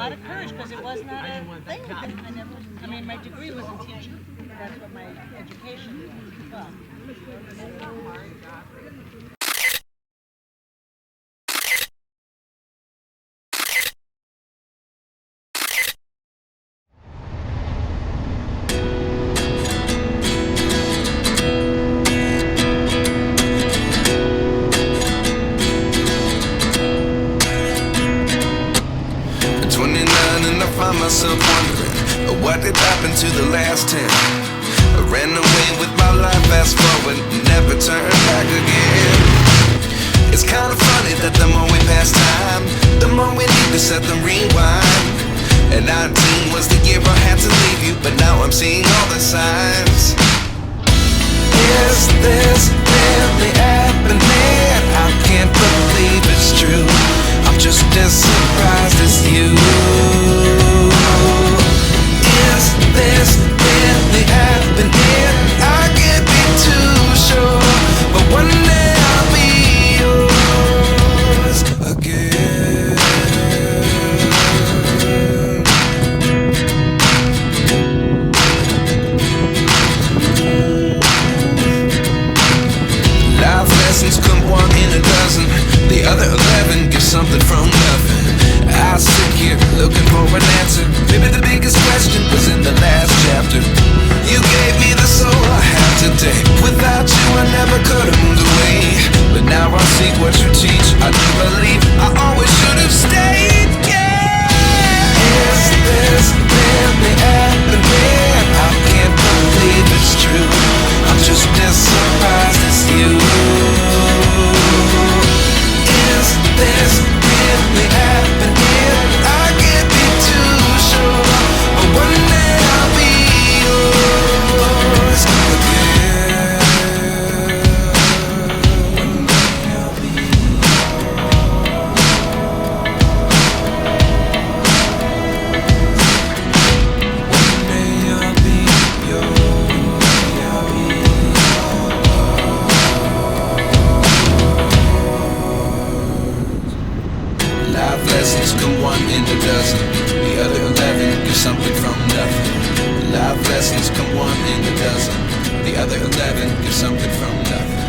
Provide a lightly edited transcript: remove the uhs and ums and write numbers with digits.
lot of courage because it was not a thing. I mean, my degree was in teaching. That's what my education was. Well, find myself wondering what did happen to the last 10. I ran away with my life, fast forward, never turn back again. It's kind of funny that the more we pass time, the more we need to set the rewind. And 19 was the year I had to leave you, but now I'm seeing all the signs. Is this really happening? I can't believe it's true. I'm just as surprised as you. Is this really happening? I can't be too sure, but one day I'll be yours again. Life lessons come one in a dozen. The other 11 get something from nothing. I sit here looking for an answer. Maybe the biggest question was in the last chapter. You gave me the soul I have today. Without you I never could have moved away. But now I see what you teach. I do believe I always should have stayed. Yeah. Is this really happening? I can't believe it's true. I'm just as surprised as you. Is this really happening? I can't be too sure, but one day I'll be yours again. One day I'll be One day I'll be Life lessons come one in a dozen. The other 11 get something from nothing. Life lessons come one in a dozen. The other 11 get something from nothing.